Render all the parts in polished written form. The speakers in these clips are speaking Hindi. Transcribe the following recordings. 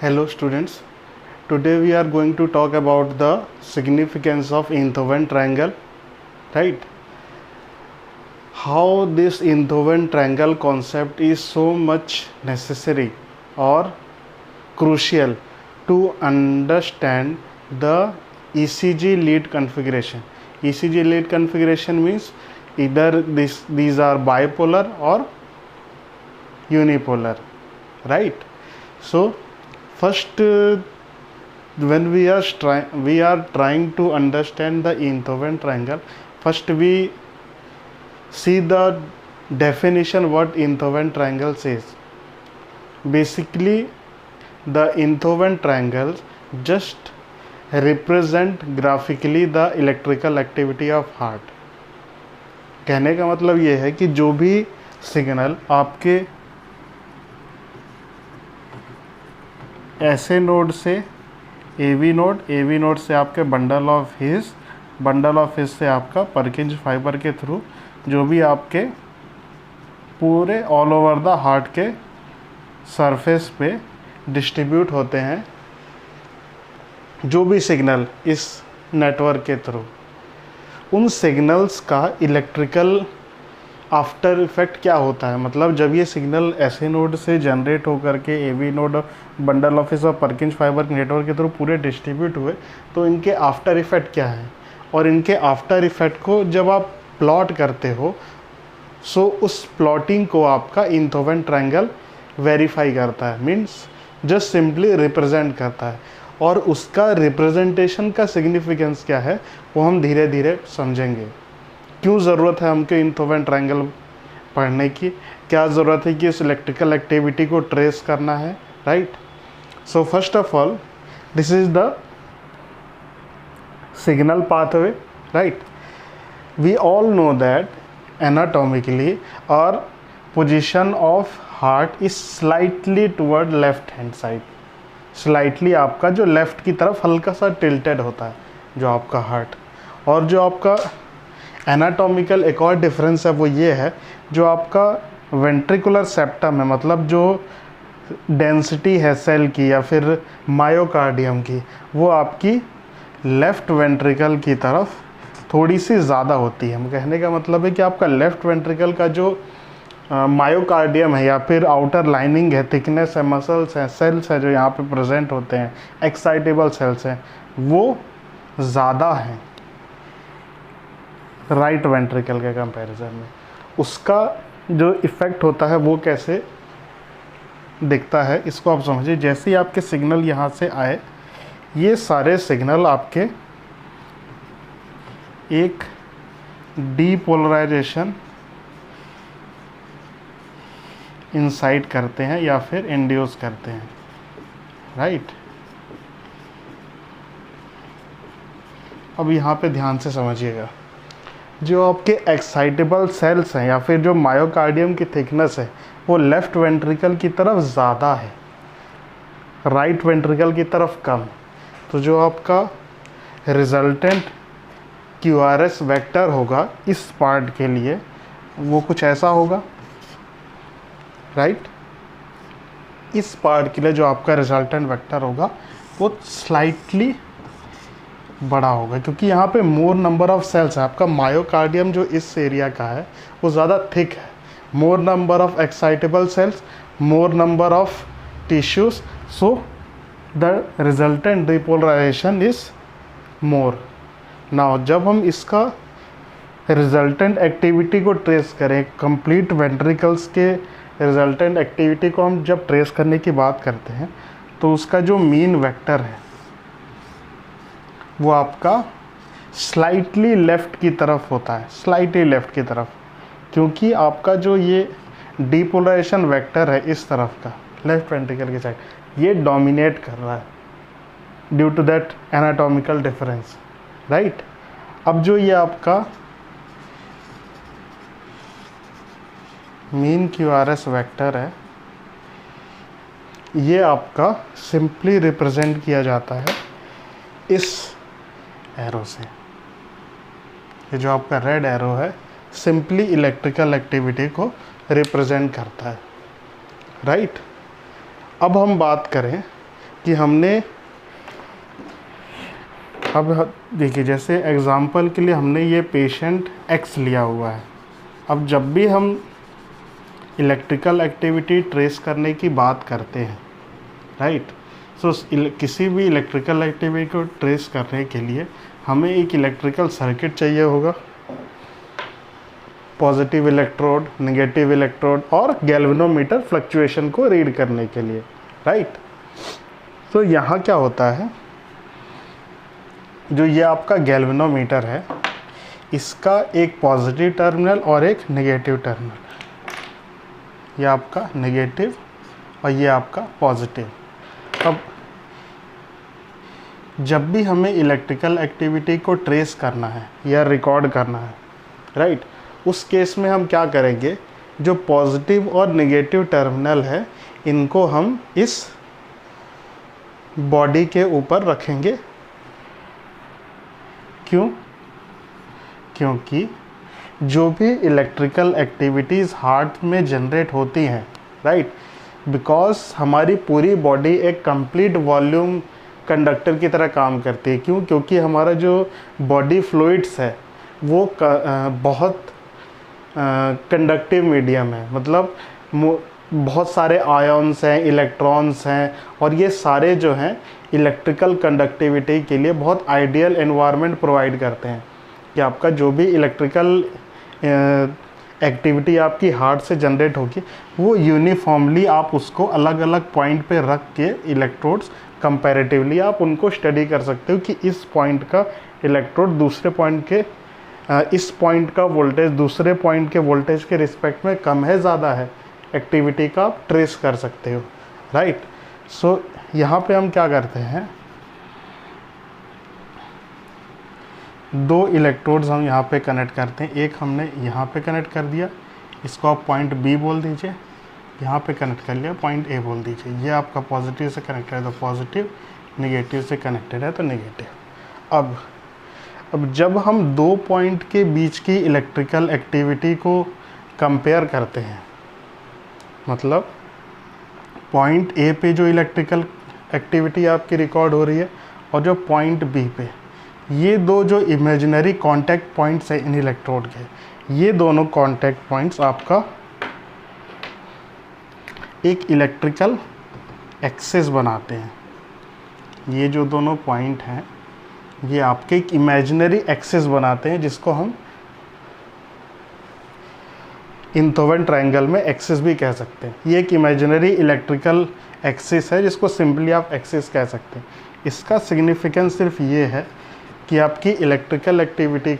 Hello students, today we are going to talk about the significance of Einthoven triangle, right? How this Einthoven triangle concept is so much necessary or crucial to understand the ECG lead configuration. ECG lead configuration means either these are bipolar or unipolar, right? So first, when we are trying to understand the Einthoven triangle, first we see the definition what Einthoven triangle says. Basically, the Einthoven triangles just represent graphically the electrical activity of heart. कहने का मतलब ये है कि जो भी सिग्नल आपके ऐसे नोड से AV नोड से आपके बंडल ऑफ हिस से आपका परकिंज फाइबर के थ्रू जो भी आपके पूरे ऑल ओवर द हार्ट के सरफेस पे डिस्ट्रीब्यूट होते हैं, जो भी सिग्नल इस नेटवर्क के थ्रू, उन सिग्नल्स का इलेक्ट्रिकल आफ्टर इफेक्ट क्या होता है। मतलब जब ये सिग्नल ऐसे नोड से जनरेट होकर के AV नोड बंडल ऑफिस और परकिंज फाइबर नेटवर्क के थ्रू पूरे डिस्ट्रीब्यूट हुए, तो इनके आफ्टर इफेक्ट क्या है, और इनके आफ्टर इफेक्ट को जब आप प्लॉट करते हो, सो उस प्लॉटिंग को आपका Einthoven ट्रायंगल वेरीफाई करता है, मीन्स जस्ट सिंपली रिप्रेजेंट करता है। और उसका रिप्रेजेंटेशन का सिग्निफिकेंस क्या है वो हम धीरे धीरे समझेंगे। क्यों ज़रूरत है हमको Einthoven ट्रायंगल पढ़ने की, क्या ज़रूरत है कि इस इलेक्ट्रिकल एक्टिविटी को ट्रेस करना है, right. So first of all this is the signal pathway, right. We all know that anatomically और position of heart is slightly toward left hand side. Slightly आपका जो लेफ्ट की तरफ हल्का सा टिल्टेड होता है जो आपका हार्ट। और जो आपका एनाटॉमिकल एक और डिफरेंस है वो ये है, जो आपका वेंट्रिकुलर सेप्टम है, मतलब जो डेंसिटी है सेल की या फिर मायोकार्डियम की, वो आपकी लेफ़्ट वेंट्रिकल की तरफ थोड़ी सी ज़्यादा होती है। कहने का मतलब है कि आपका लेफ़्ट वेंट्रिकल का जो मायोकार्डियम है या फिर आउटर लाइनिंग है, थिकनेस है, मसल्स हैं, सेल्स हैं जो यहाँ पे प्रेजेंट होते हैं, एक्साइटेबल सेल्स हैं, वो ज़्यादा हैं राइट वेंट्रिकल के कंपैरिजन में। उसका जो इफ़ेक्ट होता है वो कैसे दिखता है इसको आप समझिए। जैसे ही आपके सिग्नल यहाँ से आए, ये सारे सिग्नल आपके एक डीपोलराइजेशन इंसाइट करते हैं या फिर इंड्यूस करते हैं, राइट। अब यहाँ पे ध्यान से समझिएगा, जो आपके एक्साइटेबल सेल्स हैं या फिर जो मायोकार्डियम की थिकनेस है वो लेफ़्ट वेंट्रिकल की तरफ ज़्यादा है, राइट वेंट्रिकल की तरफ कम। तो जो आपका रिजल्टेंट QRS वेक्टर होगा इस पार्ट के लिए वो कुछ ऐसा होगा, राइट। इस पार्ट के लिए जो आपका रिजल्टेंट वेक्टर होगा वो स्लाइटली बड़ा होगा, क्योंकि यहाँ पे मोर नंबर ऑफ सेल्स है। आपका मायोकार्डियम जो इस एरिया का है वो ज़्यादा थिक है, more number of excitable cells, more number of tissues, so the resultant depolarisation is more. Now जब हम इसका रिजल्टेंट एक्टिविटी को ट्रेस करें, कंप्लीट वेंट्रिकल्स के रिजल्टेंट एक्टिविटी को हम जब ट्रेस करने की बात करते हैं, तो उसका जो मीन वेक्टर है वो आपका स्लाइटली लेफ़्ट की तरफ होता है, स्लाइटली लेफ़्ट की तरफ, क्योंकि आपका जो ये डीपोलराइजेशन वेक्टर है इस तरफ का लेफ़्ट वेंट्रिकल की साइड, ये डोमिनेट कर रहा है due to that anatomical difference, right. अब जो ये आपका मीन QRS वेक्टर है, ये आपका सिंपली रिप्रेजेंट किया जाता है इस एरो से। ये जो आपका रेड एरो है सिंपली इलेक्ट्रिकल एक्टिविटी को रिप्रेजेंट करता है, राइट। अब हम बात करें कि हमने अब देखिए, जैसे एग्ज़ाम्पल के लिए हमने ये पेशेंट एक्स लिया हुआ है। अब जब भी हम इलेक्ट्रिकल एक्टिविटी ट्रेस करने की बात करते हैं, राइट, सो किसी भी इलेक्ट्रिकल एक्टिविटी को ट्रेस करने के लिए हमें एक इलेक्ट्रिकल सर्किट चाहिए होगा, पॉजिटिव इलेक्ट्रोड, नेगेटिव इलेक्ट्रोड और गैल्वेनोमीटर फ्लक्चुएशन को रीड करने के लिए, राइट। तो यहाँ क्या होता है, जो ये आपका गैल्वेनोमीटर है, इसका एक पॉजिटिव टर्मिनल और एक नेगेटिव टर्मिनल, ये आपका नेगेटिव और ये आपका पॉजिटिव। अब जब भी हमें इलेक्ट्रिकल एक्टिविटी को ट्रेस करना है या रिकॉर्ड करना है, राइट, उस केस में हम क्या करेंगे, जो पॉजिटिव और नेगेटिव टर्मिनल है इनको हम इस बॉडी के ऊपर रखेंगे। क्यों? क्योंकि जो भी इलेक्ट्रिकल एक्टिविटीज़ हार्ट में जनरेट होती हैं, राइट, बिकॉज हमारी पूरी बॉडी एक कंप्लीट वॉल्यूम कंडक्टर की तरह काम करती है। क्यों? क्योंकि हमारा जो बॉडी फ्लूइड्स है वो बहुत कंडक्टिव मीडियम है, मतलब बहुत सारे आयन्स हैं, इलेक्ट्रॉन्स हैं, और ये सारे जो हैं इलेक्ट्रिकल कंडक्टिविटी के लिए बहुत आइडियल एनवायरनमेंट प्रोवाइड करते हैं कि आपका जो भी इलेक्ट्रिकल एक्टिविटी आपकी हार्ट से जनरेट होगी वो यूनिफॉर्मली आप उसको अलग अलग पॉइंट पे रख के इलेक्ट्रोड्स कंपैरेटिवली आप उनको स्टडी कर सकते हो कि इस पॉइंट का इलेक्ट्रोड दूसरे पॉइंट के इस पॉइंट का वोल्टेज दूसरे पॉइंट के वोल्टेज के रिस्पेक्ट में कम है, ज़्यादा है, एक्टिविटी का आप ट्रेस कर सकते हो, राइट। सो यहाँ पे हम क्या करते हैं, दो इलेक्ट्रोड्स हम यहाँ पे कनेक्ट करते हैं। एक हमने यहाँ पे कनेक्ट कर दिया, इसको आप पॉइंट बी बोल दीजिए, यहाँ पे कनेक्ट कर लिया, पॉइंट ए बोल दीजिए। ये आपका पॉजिटिव से कनेक्टेड है तो पॉजिटिव, नेगेटिव से कनेक्टेड है तो नेगेटिव। अब जब हम दो पॉइंट के बीच की इलेक्ट्रिकल एक्टिविटी को कंपेयर करते हैं, मतलब पॉइंट ए पे जो इलेक्ट्रिकल एक्टिविटी आपकी रिकॉर्ड हो रही है और जो पॉइंट बी पे, ये दो जो इमेजिनरी कांटेक्ट पॉइंट्स हैं इन इलेक्ट्रोड के, ये दोनों कांटेक्ट पॉइंट्स आपका एक इलेक्ट्रिकल एक्सिस बनाते हैं। ये जो दोनों पॉइंट हैं ये आपके एक इमेजिनरी एक्सिस बनाते हैं, जिसको हम इंथोवन ट्रायंगल में एक्सिस भी कह सकते हैं। ये एक इमेजिनरी इलेक्ट्रिकल एक्सिस है जिसको सिंपली आप एक्सिस कह सकते हैं। इसका सिग्निफिकेंस सिर्फ ये है कि आपकी इलेक्ट्रिकल एक्टिविटी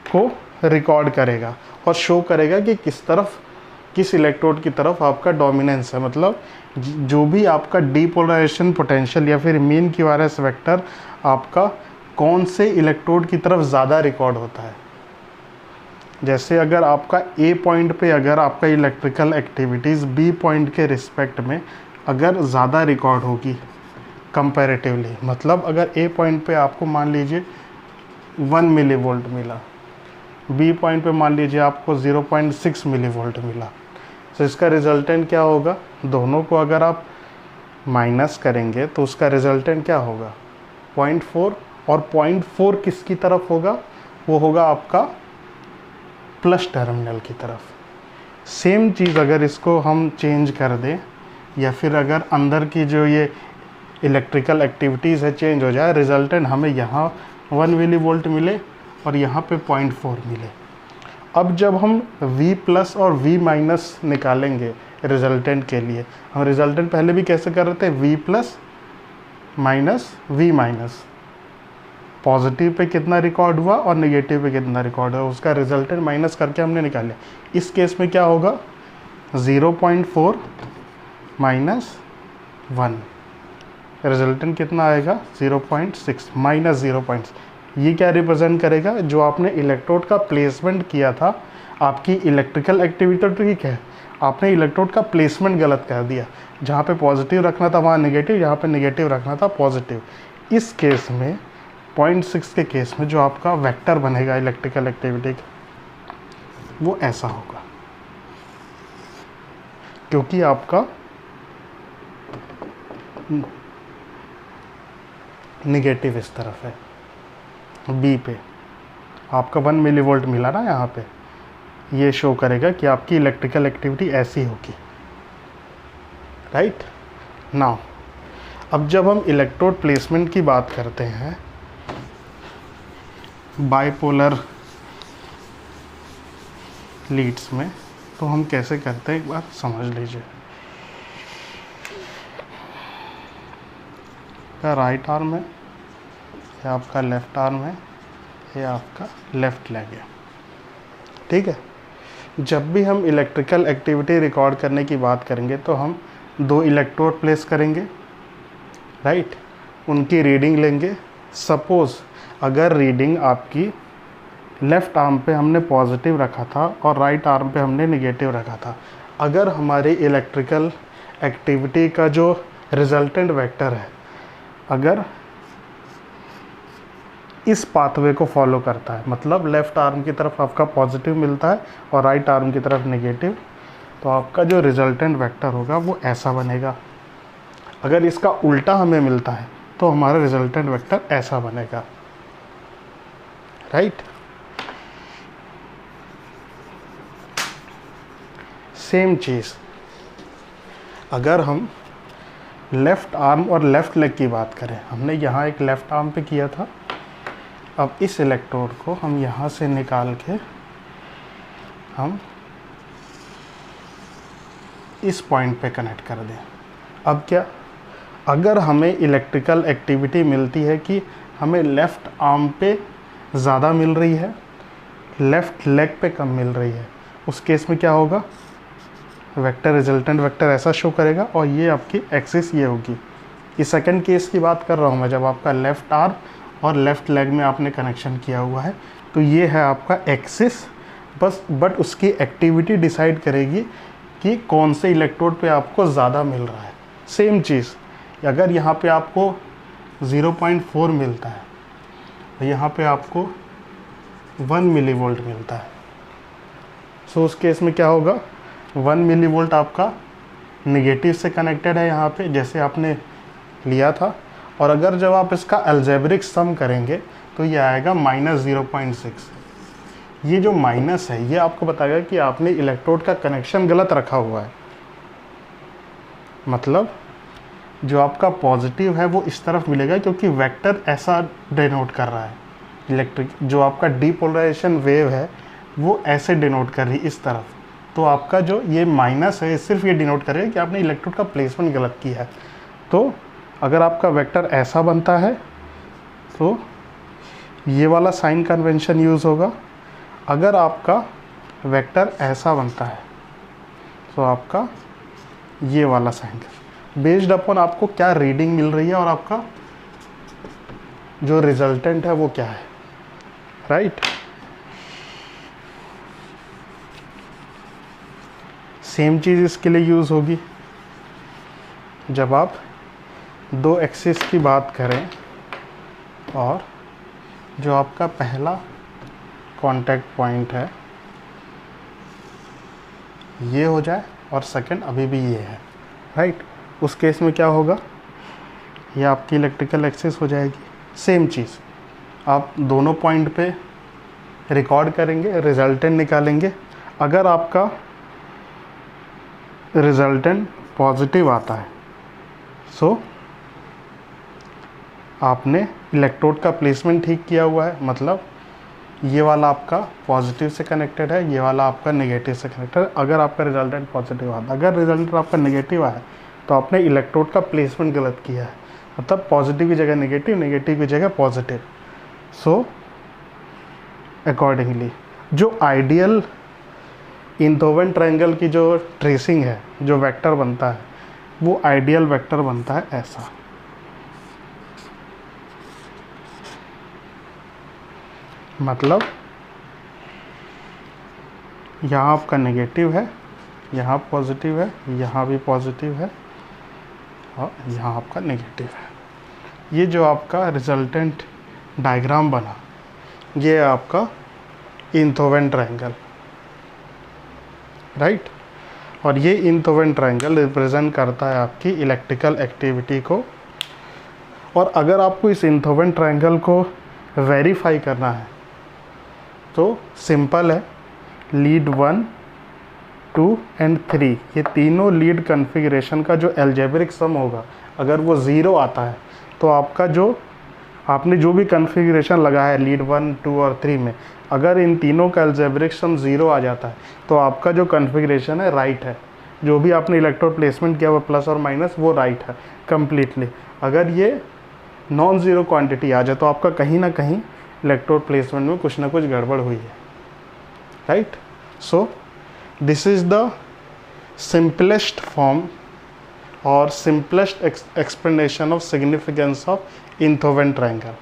को रिकॉर्ड करेगा और शो करेगा कि किस इलेक्ट्रोड की तरफ आपका डोमिनेंस है, मतलब जो भी आपका डीपोलराइजेशन पोटेंशियल या फिर मीन इक्विवेलेंस वेक्टर आपका कौन से इलेक्ट्रोड की तरफ ज़्यादा रिकॉर्ड होता है। जैसे अगर आपका ए पॉइंट पे अगर आपका इलेक्ट्रिकल एक्टिविटीज़ बी पॉइंट के रिस्पेक्ट में अगर ज़्यादा रिकॉर्ड होगी कंपैरेटिवली, मतलब अगर ए पॉइंट पे आपको मान लीजिए 1 मिलीवोल्ट मिला, बी पॉइंट पे मान लीजिए आपको 0.6 मिलीवोल्ट मिला, तो इसका रिजल्टेंट क्या होगा, दोनों को अगर आप माइनस करेंगे तो उसका रिजल्टेंट क्या होगा 0.4, और 0.4 किसकी तरफ होगा, वो होगा आपका प्लस टर्मिनल की तरफ। सेम चीज़ अगर इसको हम चेंज कर दें या फिर अगर अंदर की जो ये इलेक्ट्रिकल एक्टिविटीज़ है चेंज हो जाए, रिजल्टेंट हमें यहाँ 1 मिलीवोल्ट मिले और यहाँ पे 0.4 मिले। अब जब हम V प्लस और V माइनस निकालेंगे रिजल्टेंट के लिए, हम रिजल्टेंट पहले भी कैसे कर रहे थे, V plus minus V minus, positive pay कितना रिकॉर्ड हुआ और नेगेटिव पे कितना रिकॉर्ड हुआ, उसका रिजल्टेंट माइनस करके हमने निकाले। इस केस में क्या होगा 0.4 माइनस 1, रिजल्टेंट कितना आएगा 0.6 माइनस 0.6। ये क्या रिप्रेजेंट करेगा, जो आपने इलेक्ट्रोड का प्लेसमेंट किया था, आपकी इलेक्ट्रिकल एक्टिविटी तो ठीक है, आपने इलेक्ट्रोड का प्लेसमेंट गलत कर दिया, जहाँ पे पॉजिटिव रखना था वहाँ नेगेटिव, यहाँ पे नेगेटिव रखना था पॉजिटिव। इस केस में 0.6 के केस में जो आपका वेक्टर बनेगा इलेक्ट्रिकल एक्टिविटी का वो ऐसा होगा, क्योंकि आपका निगेटिव इस तरफ है, बी पे आपका 1 मिलीवोल्ट मिला ना, यहाँ पे ये शो करेगा कि आपकी इलेक्ट्रिकल एक्टिविटी ऐसी होगी, राइट। नाउ अब जब हम इलेक्ट्रोड प्लेसमेंट की बात करते हैं बाइपोलर लीड्स में, तो हम कैसे करते हैं एक बार समझ लीजिए। आपका राइट आर्म है, या आपका लेफ्ट आर्म है, या आपका लेफ्ट लेग है, ठीक है। जब भी हम इलेक्ट्रिकल एक्टिविटी रिकॉर्ड करने की बात करेंगे तो हम 2 इलेक्ट्रोड प्लेस करेंगे, राइट, उनकी रीडिंग लेंगे। सपोज़ अगर रीडिंग आपकी लेफ़्ट आर्म पे हमने पॉजिटिव रखा था और राइट आर्म पे हमने निगेटिव रखा था, अगर हमारी इलेक्ट्रिकल एक्टिविटी का जो रिजल्टेंट वेक्टर है अगर इस पाथवे को फॉलो करता है, मतलब लेफ़्ट आर्म की तरफ आपका पॉजिटिव मिलता है और राइट आर्म की तरफ नेगेटिव, तो आपका जो रिजल्टेंट वेक्टर होगा वो ऐसा बनेगा। अगर इसका उल्टा हमें मिलता है तो हमारा रिजल्टेंट वेक्टर ऐसा बनेगा, राइट। सेम चीज़ अगर हम लेफ़्ट आर्म और लेफ़्ट लेग की बात करें, हमने यहाँ एक लेफ़्ट आर्म पे किया था, अब इस इलेक्ट्रोड को हम यहाँ से निकाल के हम इस पॉइंट पे कनेक्ट कर दें। अब क्या, अगर हमें इलेक्ट्रिकल एक्टिविटी मिलती है कि हमें लेफ़्ट आर्म पे ज़्यादा मिल रही है, लेफ़्ट लेग पे कम मिल रही है, उस केस में क्या होगा, वेक्टर रिजल्टेंट वेक्टर ऐसा शो करेगा और ये आपकी एक्सिस ये होगी। ये सेकंड केस की बात कर रहा हूँ मैं, जब आपका लेफ़्ट आर्म और लेफ़्ट लेग में आपने कनेक्शन किया हुआ है, तो ये है आपका एक्सिस बस, बट उसकी एक्टिविटी डिसाइड करेगी कि कौन से इलेक्ट्रोड पे आपको ज़्यादा मिल रहा है। सेम चीज़ अगर यहाँ पे आपको 0.4 मिलता है और यहाँ पे आपको 1 मिलीवोल्ट मिलता है, सो उस केस में क्या होगा, 1 मिलीवोल्ट आपका नेगेटिव से कनेक्टेड है यहाँ पे जैसे आपने लिया था, और अगर जब आप इसका अलजेब्रिक सम करेंगे तो ये आएगा -0.6। ये जो माइनस है ये आपको बताएगा कि आपने इलेक्ट्रोड का कनेक्शन गलत रखा हुआ है, मतलब जो आपका पॉजिटिव है वो इस तरफ मिलेगा क्योंकि वेक्टर ऐसा डिनोट कर रहा है, इलेक्ट्रिक जो आपका डीपोलराइजेशन वेव है वो ऐसे डिनोट कर रही है इस तरफ, तो आपका जो ये माइनस है सिर्फ ये डिनोट करेगा कि आपने इलेक्ट्रोड का प्लेसमेंट गलत किया है। तो अगर आपका वेक्टर ऐसा बनता है तो ये वाला साइन कन्वेंशन यूज़ होगा, अगर आपका वेक्टर ऐसा बनता है तो आपका ये वाला साइन, बेस्ड अपॉन आपको क्या रीडिंग मिल रही है और आपका जो रिजल्टेंट है वो क्या है, राइट। सेम चीज़ इसके लिए यूज़ होगी जब आप 2 एक्सिस की बात करें और जो आपका पहला कांटेक्ट पॉइंट है ये हो जाए और सेकंड अभी भी ये है, राइट। उस केस में क्या होगा, ये आपकी इलेक्ट्रिकल एक्सिस हो जाएगी। सेम चीज़ आप दोनों पॉइंट पे रिकॉर्ड करेंगे, रिजल्टेंट निकालेंगे। अगर आपका रिजल्टेंट पॉजिटिव आता है सो आपने इलेक्ट्रोड का प्लेसमेंट ठीक किया हुआ है, मतलब ये वाला आपका पॉजिटिव से कनेक्टेड है, ये वाला आपका नेगेटिव से कनेक्टेड है। अगर आपका रिजल्टेंट पॉजिटिव आता है, अगर रिजल्टेंट आपका नेगेटिव आया तो आपने इलेक्ट्रोड का प्लेसमेंट गलत किया है, मतलब पॉजिटिव की जगह नेगेटिव, नेगेटिव की जगह पॉजिटिव। सो अकॉर्डिंगली जो आइडियल इनथोवन ट्रायंगल की जो ट्रेसिंग है, जो वेक्टर बनता है वो आइडियल वेक्टर बनता है ऐसा, मतलब यहाँ आपका नेगेटिव है, यहाँ पॉजिटिव है, यहाँ भी पॉजिटिव है और यहाँ आपका नेगेटिव है। ये जो आपका रिजल्टेंट डायग्राम बना ये है आपका इनथोवन ट्रायंगल, राइट। और ये इनथोवेन ट्रायंगल रिप्रेजेंट करता है आपकी इलेक्ट्रिकल एक्टिविटी को। और अगर आपको इस इनथोवेन ट्रायंगल को वेरीफाई करना है तो सिंपल है, लीड 1, 2 एंड 3 ये तीनों लीड कन्फिग्रेशन का जो एल्जेब्रिक सम होगा अगर वो 0 आता है तो आपका जो आपने जो भी कन्फिग्रेशन लगाया है लीड 1, 2 और 3 में, अगर इन तीनों का एल्जेब्रिक सम 0 आ जाता है तो आपका जो कन्फिग्रेशन है राइट है। जो भी आपने इलेक्ट्रोड प्लेसमेंट किया हुआ प्लस और माइनस वो राइट है कम्प्लीटली। अगर ये नॉन ज़ीरो क्वांटिटी आ जाए तो आपका कहीं ना कहीं इलेक्ट्रोड प्लेसमेंट में कुछ ना कुछ गड़बड़ हुई है, right. So this is the simplest form और simplest explanation of significance of Einthoven triangle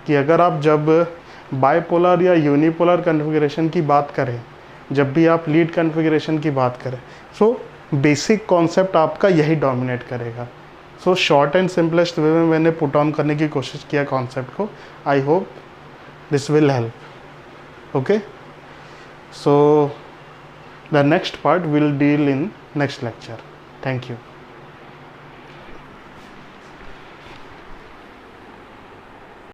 कि अगर आप जब बाइपोलर या यूनिपोलर कन्फिग्रेशन की बात करें, जब भी आप लीड कन्फिग्रेशन की बात करें, सो बेसिक कॉन्सेप्ट आपका यही डोमिनेट करेगा। So short and simplest way में मैंने पुट ऑन करने की कोशिश किया कॉन्सेप्ट को। I hope this will help. Okay, so the next part will deal in next lecture. Thank you.